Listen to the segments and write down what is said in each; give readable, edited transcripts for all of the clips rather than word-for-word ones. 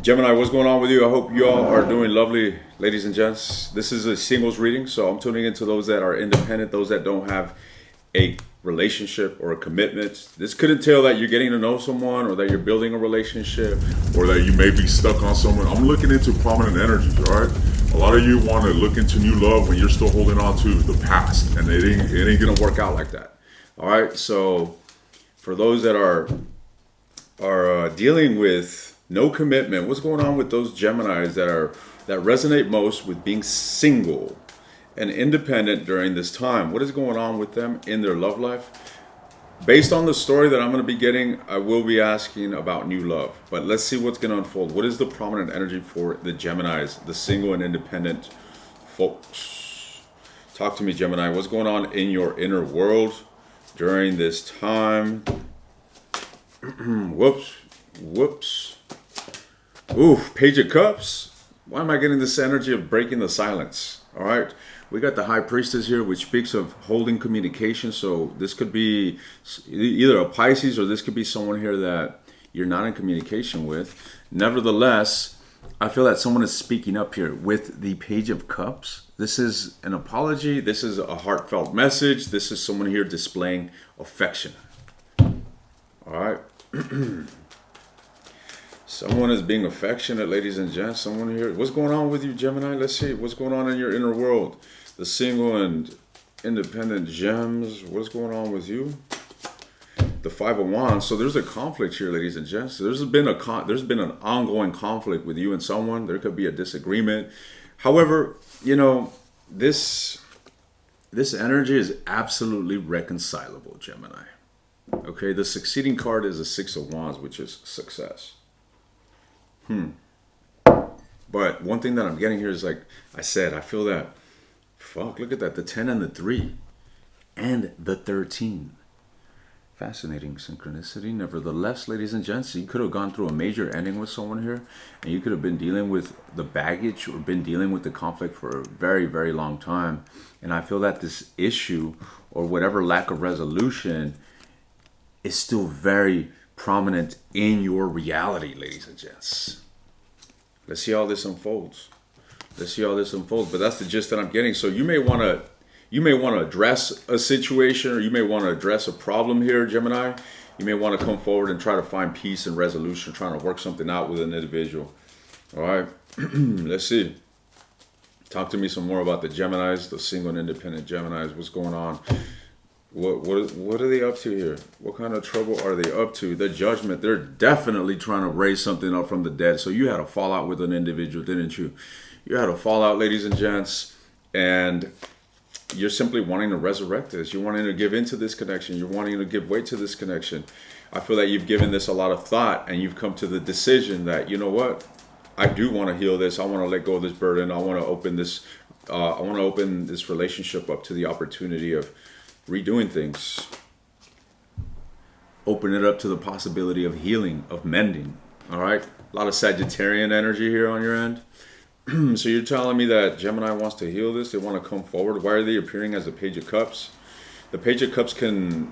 Gemini, what's going on with you? I hope you all are doing lovely, ladies and gents. This is a singles reading, so I'm tuning into those that are independent, those that don't have a relationship or a commitment. This could entail that you're getting to know someone, or that you're building a relationship, or that you may be stuck on someone. I'm looking into prominent energies, all right? A lot of you want to look into new love when you're still holding on to the past, and it ain't gonna work out like that. All right, so for those that are dealing with no commitment, what's going on with those Geminis that resonate most with being single and independent during this time? What is going on with them in their love life? Based on the story that I'm going to be getting, I will be asking about new love. But let's see what's going to unfold. What is the prominent energy for the Geminis, the single and independent folks? Talk to me, Gemini. What's going on in your inner world during this time? Whoops. Ooh, Page of Cups. Why am I getting this energy of breaking the silence? All right. We got the High Priestess here, which speaks of holding communication. So this could be either a Pisces, or this could be someone here that you're not in communication with. Nevertheless, I feel that someone is speaking up here with the Page of Cups. This is an apology. This is a heartfelt message. This is someone here displaying affection. All right. Someone is being affectionate, ladies and gents. Someone here. What's going on with you, Gemini? Let's see. What's going on in your inner world? The single and independent gems. What's going on with you? The Five of Wands. So there's a conflict here, ladies and gents. There's been an ongoing conflict with you and someone. There could be a disagreement. However, this energy is absolutely reconcilable, Gemini. Okay, the succeeding card is the Six of Wands, which is success. But one thing that I'm getting here is, like I said, I feel that, look at that, the 10 and the 3 and the 13. Fascinating synchronicity. Nevertheless, ladies and gents, you could have gone through a major ending with someone here, and you could have been dealing with the baggage or been dealing with the conflict for a very, very long time. And I feel that this issue, or whatever lack of resolution, is still very prominent in your reality, ladies and gents. Let's see how this unfolds. But that's the gist that I'm getting. So you may want to address a situation, or you may want to address a problem here, Gemini. You may want to come forward and try to find peace and resolution, trying to work something out with an individual. All right. Let's see. Talk to me some more about the Geminis, the single and independent Geminis. What's going on? What are they up to here? What kind of trouble are they up to? The Judgment. They're definitely trying to raise something up from the dead. So you had a fallout with an individual, didn't you? You had a fallout, ladies and gents, and you're simply wanting to resurrect this. You're wanting to give into this connection. You're wanting to give weight to this connection. I feel that you've given this a lot of thought, and you've come to the decision that, you know what? I do want to heal this. I want to let go of this burden. I want to open this. I want to open this relationship up to the opportunity of redoing things. Open it up to the possibility of healing, of mending. All right. A lot of Sagittarian energy here on your end. So you're telling me that Gemini wants to heal this. They want to come forward. Why are they appearing as the Page of Cups? The Page of Cups can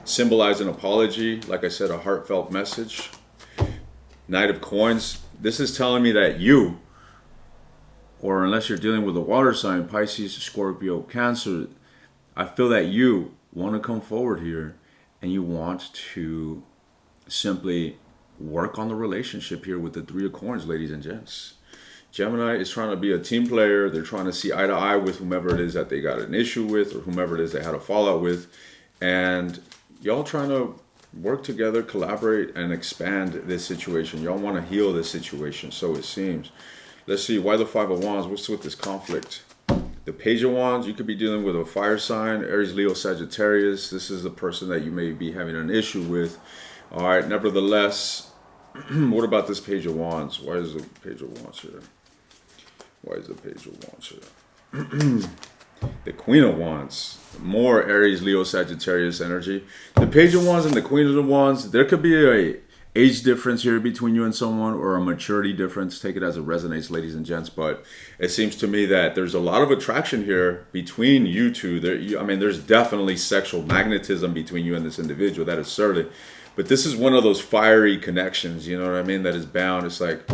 symbolize an apology. Like I said, a heartfelt message. Knight of Coins. This is telling me that you, or unless you're dealing with a water sign, Pisces, Scorpio, Cancer, I feel that you want to come forward here, and you want to simply work on the relationship here with the Three of Coins, ladies and gents. Gemini is trying to be a team player. They're trying to see eye to eye with whomever it is that they got an issue with, or whomever it is they had a fallout with. And y'all trying to work together, collaborate, and expand this situation. Y'all want to heal this situation, so it seems. Let's see, why the Five of Wands? What's with this conflict? The Page of Wands, you could be dealing with a fire sign, Aries, Leo, Sagittarius. This is the person that you may be having an issue with. All right, nevertheless, what about this Page of Wands? Why is the Page of Wands here? The Queen of Wands. More Aries, Leo, Sagittarius energy. The Page of Wands and the Queen of Wands, there could be a age difference here between you and someone, or a maturity difference. Take it as it resonates, ladies and gents. But it seems to me that there's a lot of attraction here between you two. There's definitely sexual magnetism between you and this individual. That is certain. But this is one of those fiery connections, you know what I mean, that is bound. It's like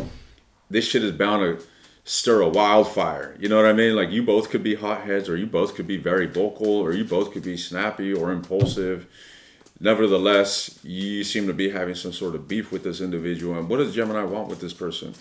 this shit is bound to stir a wildfire. You know what I mean? Like, you both could be hotheads, or you both could be very vocal, or you both could be snappy or impulsive. Nevertheless, you seem to be having some sort of beef with this individual. And what does Gemini want with this person?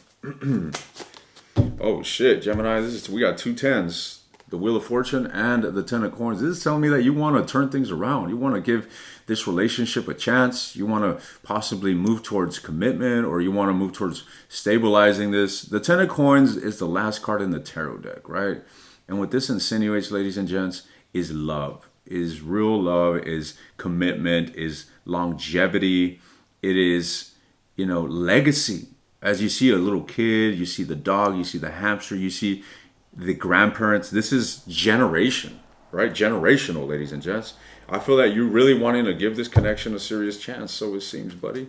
Oh shit, Gemini, we got two tens. The Wheel of Fortune and the Ten of Coins. This is telling me that you want to turn things around. You want to give this relationship a chance. You want to possibly move towards commitment, or you want to move towards stabilizing this. The Ten of Coins is the last card in the tarot deck, right? And what this insinuates, ladies and gents, is love, is real love, is commitment, is longevity. It is, legacy. As you see a little kid, you see the dog, you see the hamster, you see the grandparents. This is generation, right? Generational, ladies and gents. I feel that you're really wanting to give this connection a serious chance, so it seems, buddy.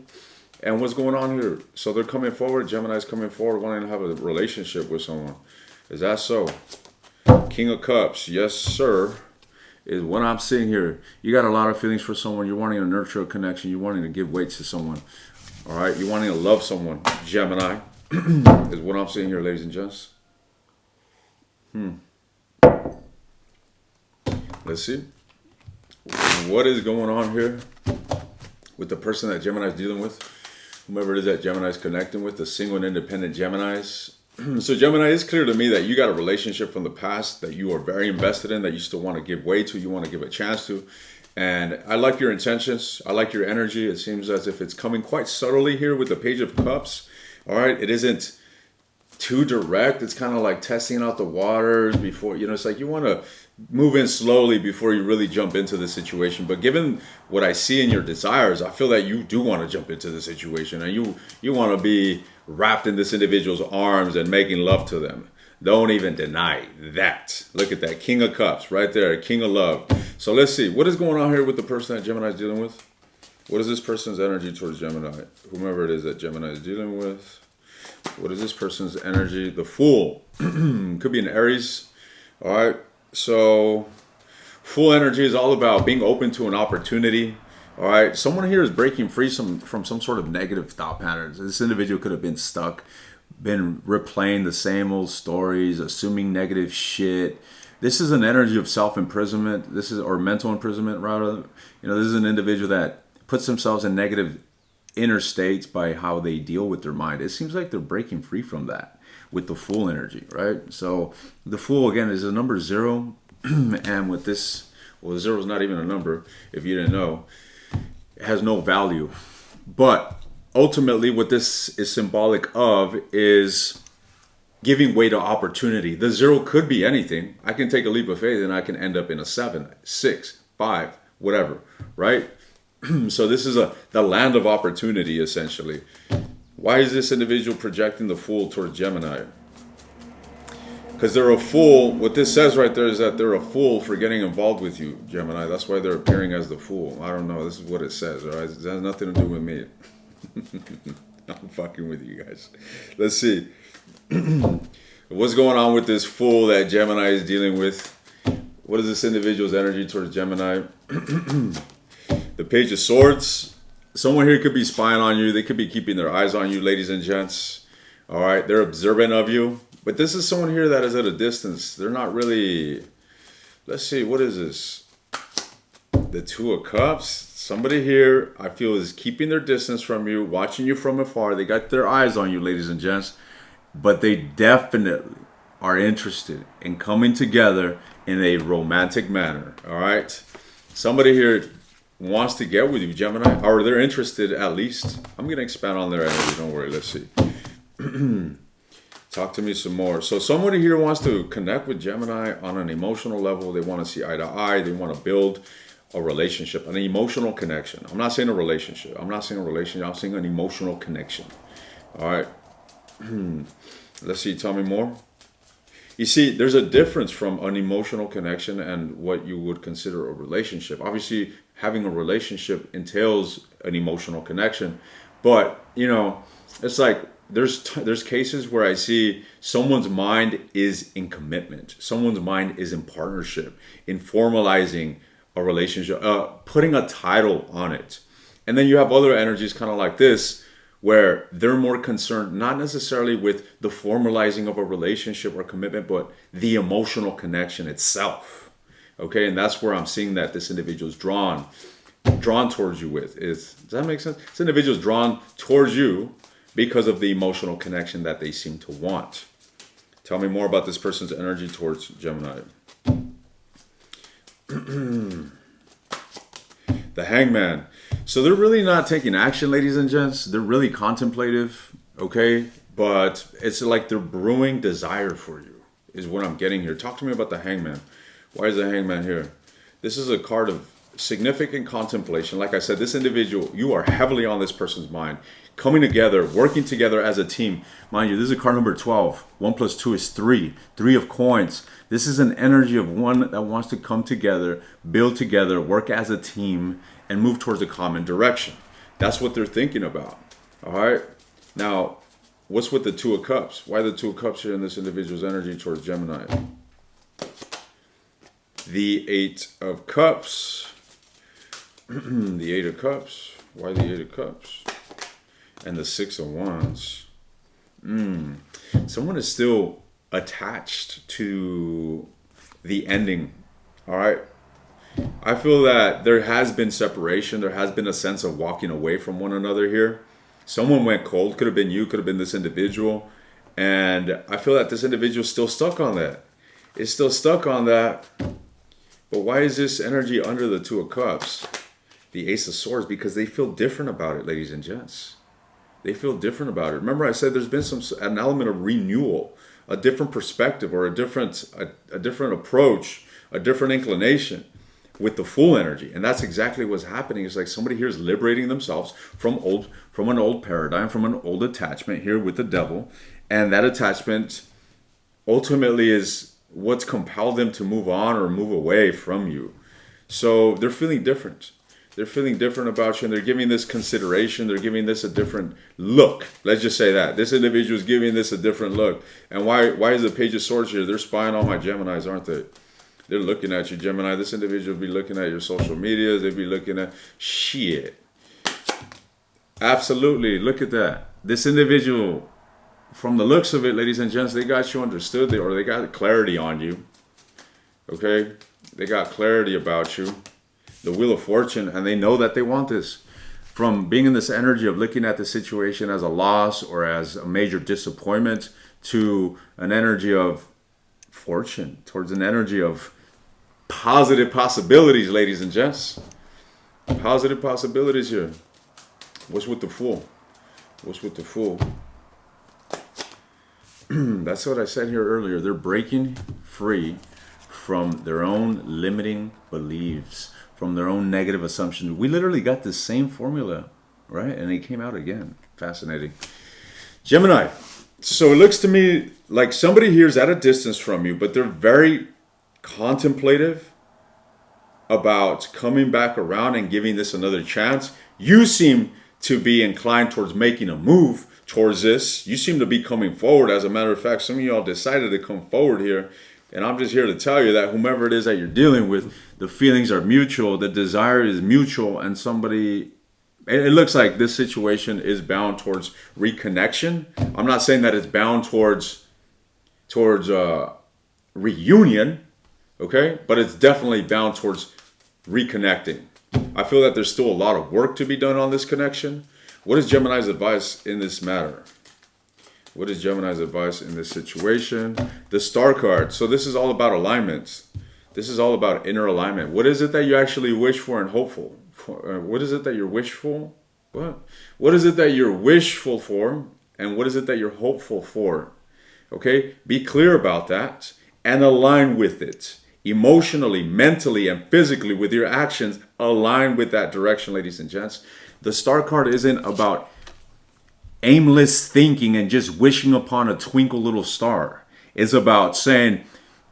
And what's going on here? So they're coming forward, Gemini's coming forward, wanting to have a relationship with someone. Is that so? King of Cups, yes, sir, is what I'm seeing here. You got a lot of feelings for someone. You're wanting to nurture a connection. You're wanting to give weight to someone. All right? You're wanting to love someone, Gemini, is what I'm seeing here, ladies and gents. Let's see. What is going on here with the person that Gemini's dealing with? Whomever it is that Gemini's connecting with, the single and independent Geminis. So Gemini, it's clear to me that you got a relationship from the past that you are very invested in, that you still want to give way to, you want to give a chance to. And I like your intentions. I like your energy. It seems as if it's coming quite subtly here with the Page of Cups. All right. It isn't too direct. It's kind of like testing out the waters before, it's like you want to move in slowly before you really jump into the situation. But given what I see in your desires, I feel that you do want to jump into the situation, and you want to be wrapped in this individual's arms and making love to them. Don't even deny that. Look at that. King of Cups right there. King of Love. So let's see. What is going on here with the person that Gemini is dealing with? What is this person's energy towards Gemini? Whomever it is that Gemini is dealing with. What is this person's energy? The Fool. Could be an Aries. All right. So Fool energy is all about being open to an opportunity. All right. Someone here is breaking free from some sort of negative thought patterns. This individual could have been stuck, been replaying the same old stories, assuming negative shit. This is an energy of self-imprisonment. Or mental imprisonment, rather. This is an individual that puts themselves in negative inner states by how they deal with their mind. It seems like they're breaking free from that with the Fool energy, right? So the Fool, again, is a number 0. And with this, 0 is not even a number, if you didn't know. It has no value. But ultimately, what this is symbolic of is giving way to opportunity. The 0 could be anything. I can take a leap of faith and I can end up in a 7, 6, 5, whatever, right? So this is the land of opportunity, essentially. Why is this individual projecting the Fool towards Gemini? Because they're a fool. What this says right there is that they're a fool for getting involved with you, Gemini. That's why they're appearing as the Fool. I don't know. This is what it says, all right? It has nothing to do with me. I'm fucking with you guys. Let's see. What's going on with this Fool that Gemini is dealing with? What is this individual's energy towards Gemini? The Page of Swords. Someone here could be spying on you. They could be keeping their eyes on you, ladies and gents. All right. They're observant of you. But this is someone here that is at a distance. They're not really... Let's see. What is this? The Two of Cups. Somebody here, I feel, is keeping their distance from you, watching you from afar. They got their eyes on you, ladies and gents. But they definitely are interested in coming together in a romantic manner. All right? Somebody here wants to get with you, Gemini, or they're interested at least. I'm going to expand on their energy. Don't worry. Let's see. Talk to me some more. So somebody here wants to connect with Gemini on an emotional level. They want to see eye to eye. They want to build a relationship, an emotional connection. I'm not saying a relationship. I'm saying an emotional connection. All right. Let's see. Tell me more. You see, there's a difference from an emotional connection and what you would consider a relationship. Obviously, having a relationship entails an emotional connection. But, it's like there's cases where I see someone's mind is in commitment. Someone's mind is in partnership, in formalizing a relationship, putting a title on it. And then you have other energies kind of like this, where they're more concerned not necessarily with the formalizing of a relationship or commitment, but the emotional connection itself. Okay, and that's where I'm seeing that this individual is drawn towards you with. Does that make sense? This individual is drawn towards you because of the emotional connection that they seem to want. Tell me more about this person's energy towards Gemini. The Hangman. So they're really not taking action, ladies and gents. They're really contemplative, okay? But it's like they're brewing desire for you, is what I'm getting here. Talk to me about the Hangman. Why is the Hangman here? This is a card of significant contemplation. Like I said, this individual, you are heavily on this person's mind. Coming together, working together as a team. Mind you, this is card number 12. 1 plus 2 is 3. 3 of coins. This is an energy of one that wants to come together, build together, work as a team, and move towards a common direction. That's what they're thinking about. All right? Now, what's with the 2 of Cups? Why the 2 of Cups here in this individual's energy towards Gemini? The 8 of Cups. The 8 of Cups. Why the 8 of Cups? And the 6 of Wands. Someone is still attached to the ending. All right? I feel that there has been separation. There has been a sense of walking away from one another here. Someone went cold. Could have been you. Could have been this individual. And I feel that this individual is still stuck on that. It's still stuck on that. But why is this energy under the 2 of Cups? The Ace of Swords, because they feel different about it, ladies and gents. They feel different about it. Remember I said there's been an element of renewal, a different perspective, or a different approach, a different inclination with the Fool energy. And that's exactly what's happening. It's like somebody here is liberating themselves from an old paradigm, from an old attachment here with the Devil. And that attachment ultimately is what's compelled them to move on or move away from you. So they're feeling different. They're feeling different about you, and they're giving this consideration. They're giving this a different look. Let's just say that. This individual is giving this a different look. And why is the Page of Swords here? They're spying on my Geminis, aren't they? They're looking at you, Gemini. This individual will be looking at your social medias. They'll be looking at shit. Absolutely. Look at that. This individual, from the looks of it, ladies and gents, they got you understood, or they got clarity on you. Okay? They got clarity about you. The Wheel of Fortune, and they know that they want this. From being in this energy of looking at the situation as a loss or as a major disappointment to an energy of fortune, towards an energy of positive possibilities, ladies and gents. Positive possibilities here. What's with the Fool? What's with the Fool? That's what I said here earlier. They're breaking free from their own limiting beliefs, from their own negative assumptions. We literally got the same formula, right? And it came out again. Fascinating. Gemini. So it looks to me like somebody here is at a distance from you, but they're very contemplative about coming back around and giving this another chance. You seem to be inclined towards making a move towards this. You seem to be coming forward. As a matter of fact, some of y'all decided to come forward here. And I'm just here to tell you that whomever it is that you're dealing with, the feelings are mutual, the desire is mutual, and it looks like this situation is bound towards reconnection. I'm not saying that it's bound towards reunion, okay? But it's definitely bound towards reconnecting. I feel that there's still a lot of work to be done on this connection. What is Gemini's advice in this matter? What is Gemini's advice in this situation? The Star card. So this is all about alignments. This is all about inner alignment. What is it that you actually wish for and hope for? What is it that you're wishful? What is it that you're wishful for? And what is it that you're hopeful for? Okay? Be clear about that and align with it. Emotionally, mentally, and physically with your actions, align with that direction, ladies and gents. The Star card isn't about aimless thinking and just wishing upon a twinkle little star. It's about saying,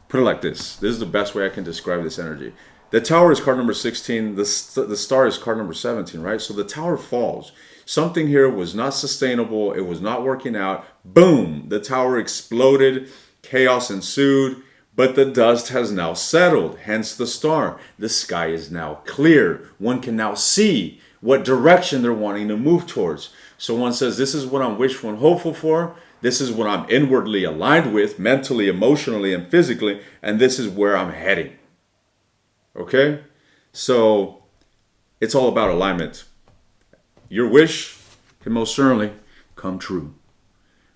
put it like this. This is the best way I can describe this energy. The Tower is card number 16. The Star is card number 17, right? So the Tower falls. Something here was not sustainable. It was not working out. Boom! The Tower exploded. Chaos ensued. But the dust has now settled. Hence the Star. The sky is now clear. One can now see what direction they're wanting to move towards. So one says, this is what I'm wishful and hopeful for. This is what I'm inwardly aligned with, mentally, emotionally, and physically. And this is where I'm heading. Okay? So it's all about alignment. Your wish can most certainly come true.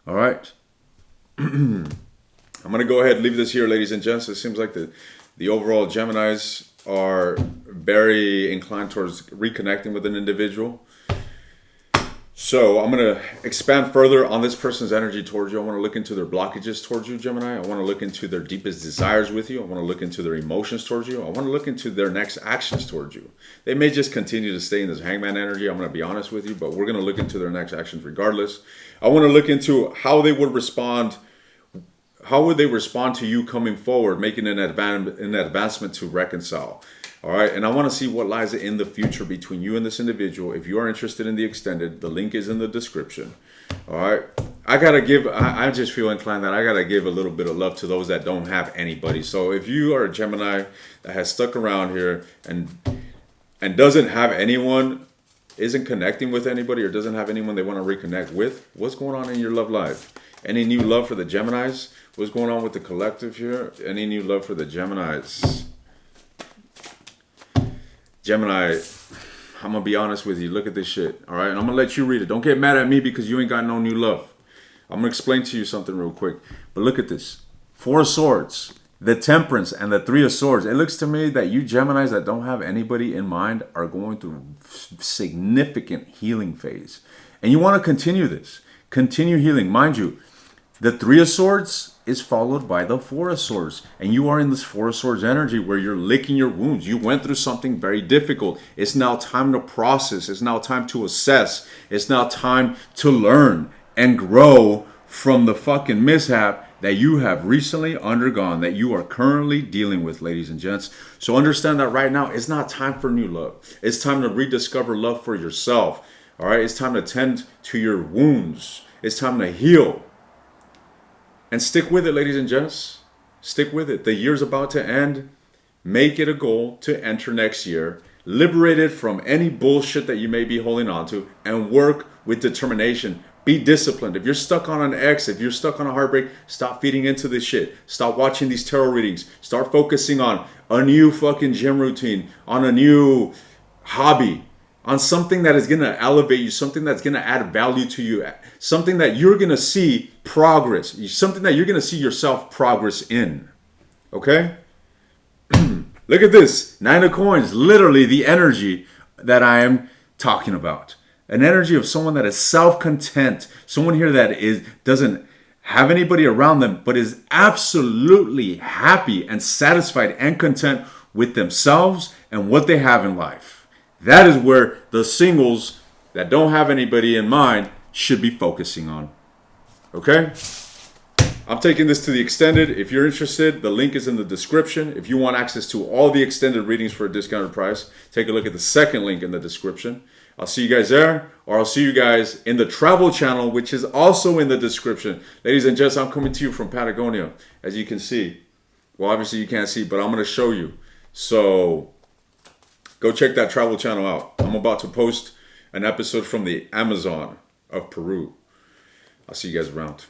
All right? I'm going to go ahead and leave this here, ladies and gents. It seems like the overall Geminis are very inclined towards reconnecting with an individual. So I'm going to expand further on this person's energy towards you. I want to look into their blockages towards you, Gemini. I want to look into their deepest desires with you. I want to look into their emotions towards you. I want to look into their next actions towards you. They may just continue to stay in this hangman energy. I'm going to be honest with you, but we're going to look into their next actions regardless. I want to look into how they would respond. How would they respond to you coming forward, making an advancement to reconcile? All right, and I want to see what lies in the future between you and this individual. If you are interested in the extended, the link is in the description. All right, I just feel inclined that I got to give a little bit of love to those that don't have anybody. So if you are a Gemini that has stuck around here and doesn't have anyone, isn't connecting with anybody, or doesn't have anyone they want to reconnect with, what's going on in your love life? Any new love for the Geminis? What's going on with the collective here? Any new love for the Geminis? Gemini, I'm going to be honest with you. Look at this shit, all right? And I'm going to let you read it. Don't get mad at me because you ain't got no new love. I'm going to explain to you something real quick. But look at this. 4 of Swords, the Temperance, and the 3 of Swords. It looks to me that you Geminis that don't have anybody in mind are going through significant healing phase. And you want to continue this. Continue healing. Mind you, the 3 of Swords is followed by the 4 of Swords. And you are in this 4 of Swords energy where you're licking your wounds. You went through something very difficult. It's now time to process. It's now time to assess. It's now time to learn and grow from the fucking mishap that you have recently undergone, that you are currently dealing with, ladies and gents. So understand that right now, it's not time for new love. It's time to rediscover love for yourself. All right, it's time to tend to your wounds. It's time to heal. And stick with it, ladies and gents. Stick with it. The year's about to end. Make it a goal to enter next year, liberated from any bullshit that you may be holding on to, and work with determination. Be disciplined. If you're stuck on an ex, if you're stuck on a heartbreak, stop feeding into this shit. Stop watching these tarot readings. Start focusing on a new fucking gym routine, on a new hobby, on something that is going to elevate you, something that's going to add value to you, something that you're going to see progress, something that you're going to see yourself progress in. Okay? Look at this. 9 of Coins, literally the energy that I am talking about. An energy of someone that is self-content, someone here that doesn't have anybody around them, but is absolutely happy and satisfied and content with themselves and what they have in life. That is where the singles that don't have anybody in mind should be focusing on. Okay? I'm taking this to the extended. If you're interested, the link is in the description. If you want access to all the extended readings for a discounted price, take a look at the second link in the description. I'll see you guys there, or I'll see you guys in the travel channel, which is also in the description. Ladies and gents, I'm coming to you from Patagonia, as you can see. Well, obviously you can't see, but I'm going to show you. So go check that travel channel out. I'm about to post an episode from the Amazon of Peru. I'll see you guys around.